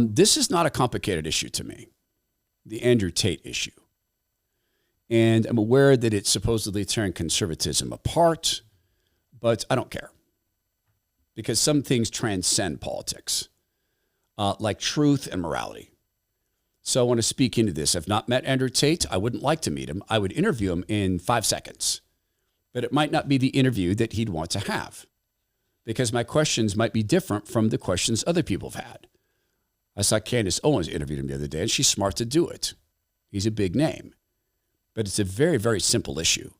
This is not a complicated issue to me, the Andrew Tate issue. And I'm aware that it's supposedly tearing conservatism apart, but I don't care. Because some things transcend politics, like truth and morality. So I want to speak into this. I've not met Andrew Tate. I wouldn't like to meet him. I would interview him in 5 seconds. But it might not be the interview that he'd want to have, because my questions might be different from the questions other people have had. I saw Candace Owens interviewed him the other day, and she's smart to do it. He's a big name. But it's a very, very simple issue.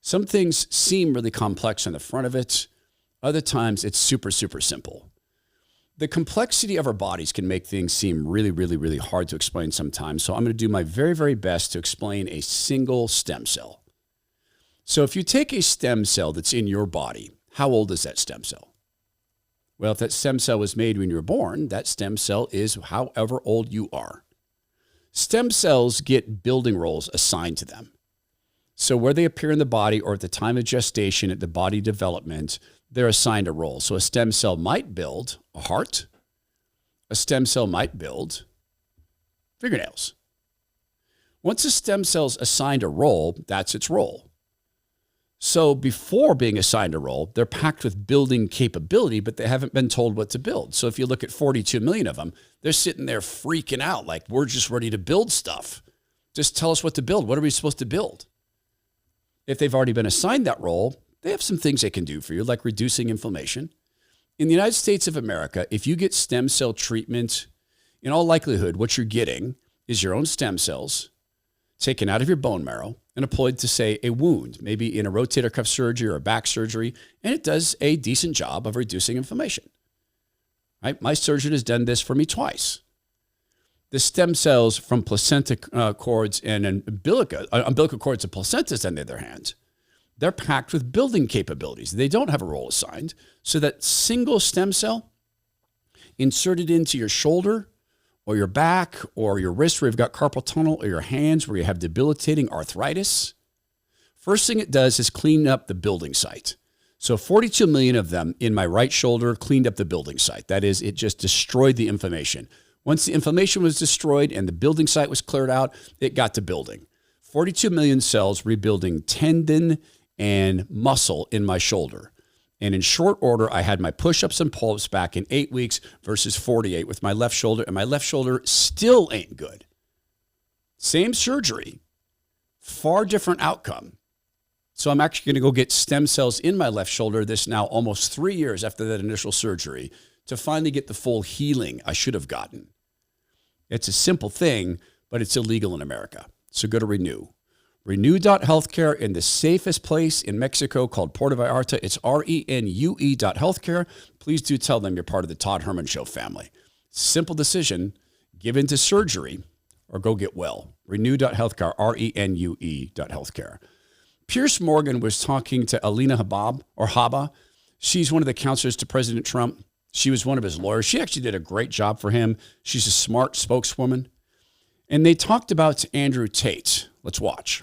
Some things seem really complex on the front of it. Other times it's super, super simple. The complexity of our bodies can make things seem really, really, really hard to explain sometimes. So I'm going to do my very, very best to explain a single stem cell. So if you take a stem cell that's in your body, how old is that stem cell? Well, if that stem cell was made when you were born, that stem cell is however old you are. Stem cells get building roles assigned to them. So where they appear in the body or at the time of gestation, at the body development, they're assigned a role. So a stem cell might build a heart. A stem cell might build fingernails. Once a stem cell's assigned a role, that's its role. So before being assigned a role, they're packed with building capability, but they haven't been told what to build. So if you look at 42 million of them, they're sitting there freaking out like, we're just ready to build stuff. Just tell us what to build. What are we supposed to build? If they've already been assigned that role, they have some things they can do for you, like reducing inflammation. In the United States of America, if you get stem cell treatment, in all likelihood, what you're getting is your own stem cells taken out of your bone marrow and deployed to, say, a wound, maybe in a rotator cuff surgery or a back surgery, and it does a decent job of reducing inflammation. Right? My surgeon has done this for me twice. The stem cells from placenta cords and umbilical cords and placentas, on the other hand, they're packed with building capabilities. They don't have a role assigned. So that single stem cell inserted into your shoulder or your back or your wrist where you've got carpal tunnel, or your hands where you have debilitating arthritis, first thing it does is clean up the building site. So 42 million of them in my right shoulder cleaned up the building site. That is, it just destroyed the inflammation. Once the inflammation was destroyed and the building site was cleared out, it got to building. 42 million cells rebuilding tendon and muscle in my shoulder. And in short order, I had my push-ups and pull-ups back in 8 weeks versus 48 with my left shoulder, and my left shoulder still ain't good. Same surgery, far different outcome. So I'm actually going to go get stem cells in my left shoulder this now almost 3 years after that initial surgery to finally get the full healing I should have gotten. It's a simple thing, but it's illegal in America. So go to Renew. Renew.healthcare in the safest place in Mexico called Puerto Vallarta. It's RENUE.healthcare. Please do tell them you're part of the Todd Herman Show family. Simple decision, give into surgery or go get well. Renew.healthcare, RENUE.healthcare. Pierce Morgan was talking to Alina Habba. She's one of the counselors to President Trump. She was one of his lawyers. She actually did a great job for him. She's a smart spokeswoman. And they talked about Andrew Tate. Let's watch.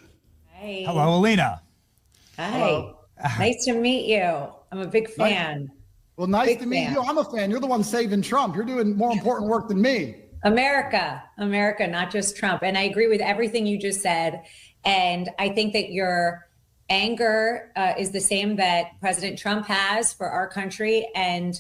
Hey. Hello, Alina. Hi. Hello. Nice to meet you. I'm a big fan. Well, nice Big to meet fan. you. I'm a fan. You're the one saving Trump. You're doing more important work than me. America, not just Trump. And I agree with everything you just said. And I think that your anger is the same that President Trump has for our country. And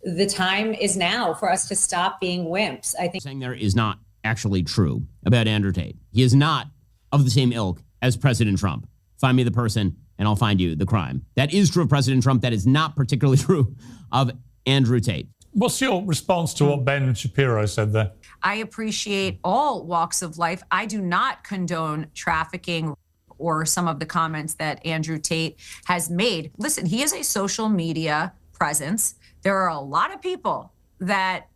the time is now for us to stop being wimps. I think saying there is not actually true about Andrew Tate. He is not of the same ilk as President Trump. Find me the person and I'll find you the crime. That is true of President Trump. That is not particularly true of Andrew Tate. What's your response to what Ben Shapiro said there? I appreciate all walks of life. I do not condone trafficking or some of the comments that Andrew Tate has made. Listen, he is a social media presence. There are a lot of people that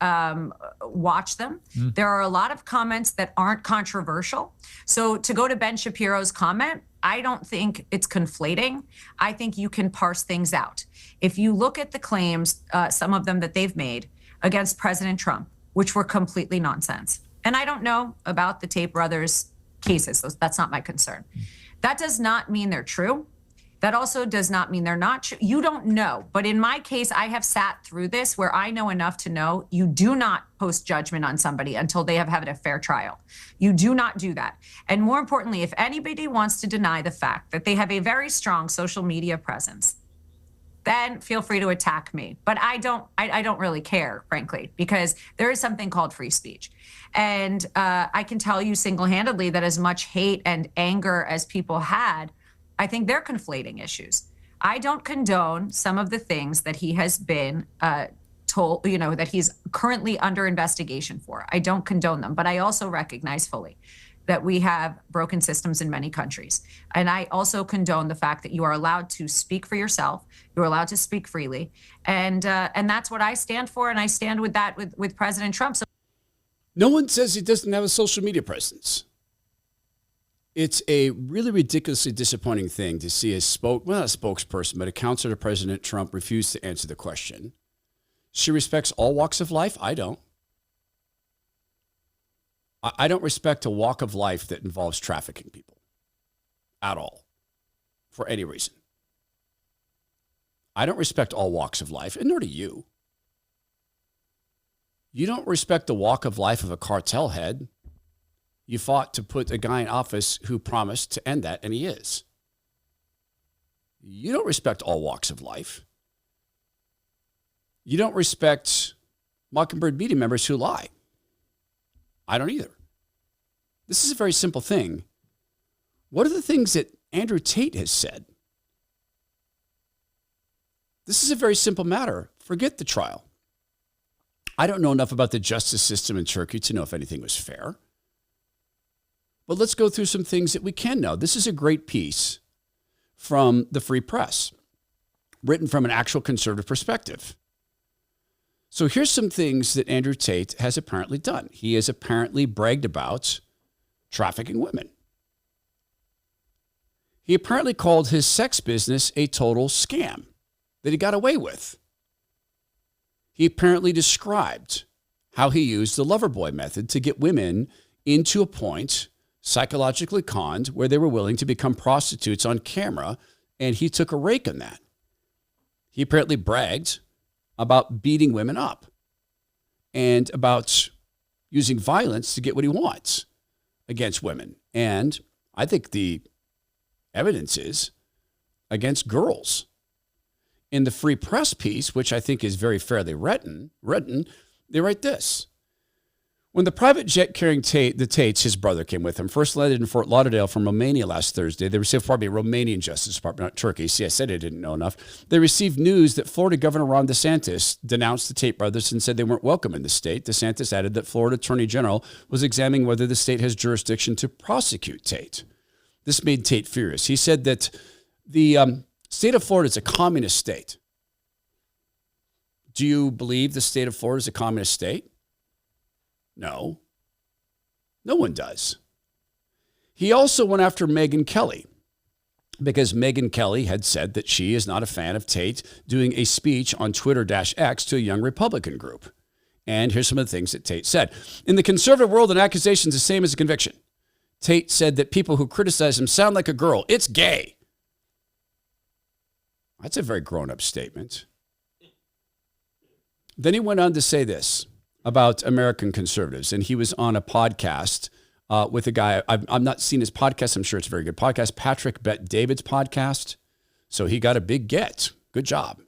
watch them. There are a lot of comments that aren't controversial. So to go to Ben Shapiro's comment, I don't think it's conflating. I think you can parse things out. If you look at the claims, some of them that they've made against President Trump, which were completely nonsense. And I don't know about the Tate brothers cases. That's not my concern. That does not mean they're true. That also does not mean they're not true. You don't know. But in my case, I have sat through this where I know enough to know you do not post judgment on somebody until they have had a fair trial. You do not do that. And more importantly, if anybody wants to deny the fact that they have a very strong social media presence, then feel free to attack me. But I don't really care, frankly, because there is something called free speech. And I can tell you single-handedly that as much hate and anger as people had, I think they're conflating issues. I don't condone some of the things that he has been told, that he's currently under investigation for. I don't condone them, but I also recognize fully that we have broken systems in many countries. And I also condone the fact that you are allowed to speak for yourself. You're allowed to speak freely. And that's what I stand for. And I stand with that with President Trump. So no one says he doesn't have a social media presence. It's a really ridiculously disappointing thing to see not a spokesperson, but a counselor to President Trump refuse to answer the question. She respects all walks of life. I don't. I don't respect a walk of life that involves trafficking people at all, for any reason. I don't respect all walks of life, and nor do you. You don't respect the walk of life of a cartel head. You fought to put a guy in office who promised to end that, and he is. You don't respect all walks of life. You don't respect Mockingbird media members who lie. I don't either. This is a very simple thing. What are the things that Andrew Tate has said? This is a very simple matter. Forget the trial. I don't know enough about the justice system in Turkey to know if anything was fair. But let's go through some things that we can know. This is a great piece from the Free Press, written from an actual conservative perspective. So here's some things that Andrew Tate has apparently done. He has apparently bragged about trafficking women. He apparently called his sex business a total scam that he got away with. He apparently described how he used the lover boy method to get women into a point, psychologically conned, where they were willing to become prostitutes on camera, and he took a rake on that. He apparently bragged about beating women up and about using violence to get what he wants against women. And I think the evidence is against girls. In the Free Press piece, which I think is very fairly written, they write this. When the private jet carrying the Tates, his brother came with him, first landed in Fort Lauderdale from Romania last Thursday. They received probably a Romanian Justice Department, not Turkey. See, I said I didn't know enough. They received news that Florida Governor Ron DeSantis denounced the Tate brothers and said they weren't welcome in the state. DeSantis added that Florida Attorney General was examining whether the state has jurisdiction to prosecute Tate. This made Tate furious. He said that the state of Florida is a communist state. Do you believe the state of Florida is a communist state? No. No one does. He also went after Megyn Kelly because Megyn Kelly had said that she is not a fan of Tate doing a speech on Twitter-X to a young Republican group. And here's some of the things that Tate said. In the conservative world, an accusation is the same as a conviction. Tate said that people who criticize him sound like a girl. It's gay. That's a very grown-up statement. Then he went on to say this about American conservatives, and he was on a podcast with a guy. I've not seen his podcast. I'm sure it's a very good podcast. Patrick Bet-David's podcast. So he got a big get. Good job.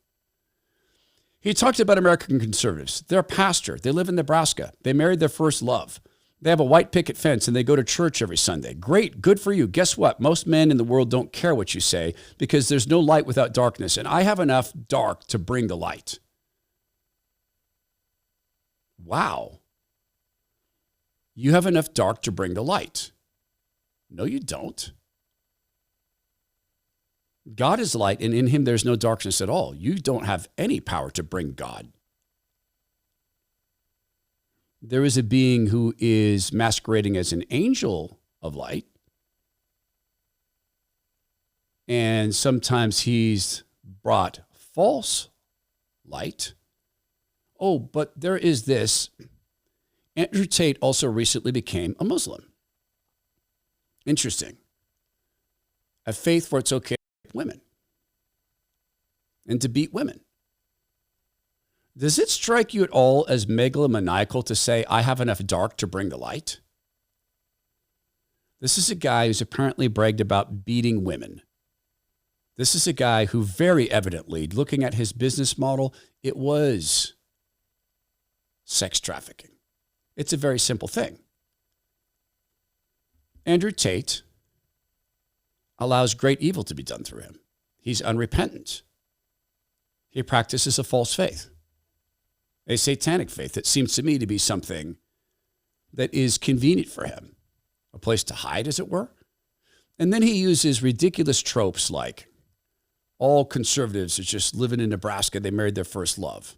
He talked about American conservatives. They're a pastor. They live in Nebraska. They married their first love. They have a white picket fence and they go to church every Sunday. Great. Good for you. Guess what? Most men in the world don't care what you say because there's no light without darkness. And I have enough dark to bring the light. Wow. You have enough dark to bring the light. No, you don't. God is light, and in him there's no darkness at all. You don't have any power to bring God. There is a being who is masquerading as an angel of light. And sometimes he's brought false light. Oh, but there is this. Andrew Tate also recently became a Muslim. Interesting. A faith where it's okay to rape women. and to beat women. Does it strike you at all as megalomaniacal to say, I have enough dark to bring the light? This is a guy who's apparently bragged about beating women. This is a guy who very evidently, looking at his business model, it was sex trafficking. It's a very simple thing. Andrew Tate allows great evil to be done through him. He's unrepentant. He practices a false faith, a satanic faith that seems to me to be something that is convenient for him, a place to hide, as it were. And then he uses ridiculous tropes like all conservatives are just living in Nebraska. They married their first love.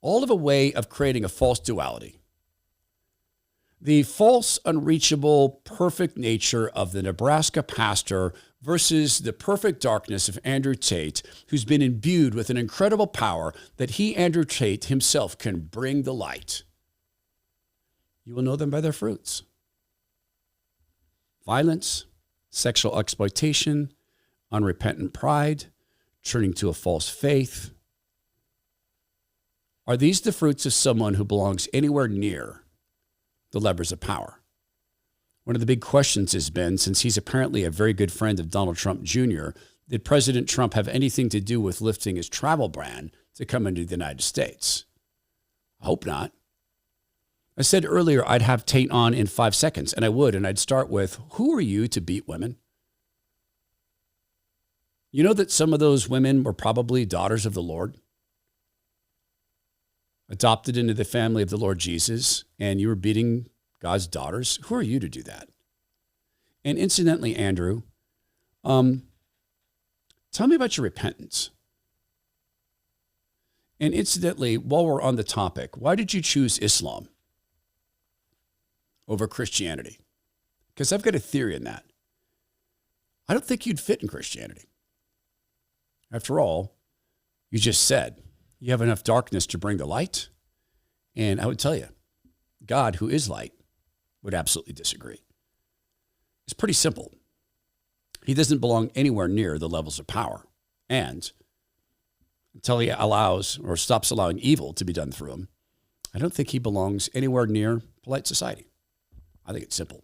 All of a way of creating a false duality. The false, unreachable, perfect nature of the Nebraska pastor versus the perfect darkness of Andrew Tate, who's been imbued with an incredible power that he, Andrew Tate, himself can bring the light. You will know them by their fruits. Violence, sexual exploitation, unrepentant pride, turning to a false faith. Are these the fruits of someone who belongs anywhere near the levers of power? One of the big questions has been, since he's apparently a very good friend of Donald Trump Jr., did President Trump have anything to do with lifting his travel ban to come into the United States? I hope not. I said earlier I'd have Tate on in 5 seconds, and I would, and I'd start with, who are you to beat women? You know that some of those women were probably daughters of the Lord, adopted into the family of the Lord Jesus, and you were beating God's daughters? Who are you to do that? And incidentally, Andrew, tell me about your repentance. And incidentally, while we're on the topic, why did you choose Islam over Christianity? Because I've got a theory in that. I don't think you'd fit in Christianity. After all, you just said you have enough darkness to bring the light. And I would tell you, God, who is light, would absolutely disagree. It's pretty simple. He doesn't belong anywhere near the levels of power. And until he allows or stops allowing evil to be done through him, I don't think he belongs anywhere near polite society. I think it's simple.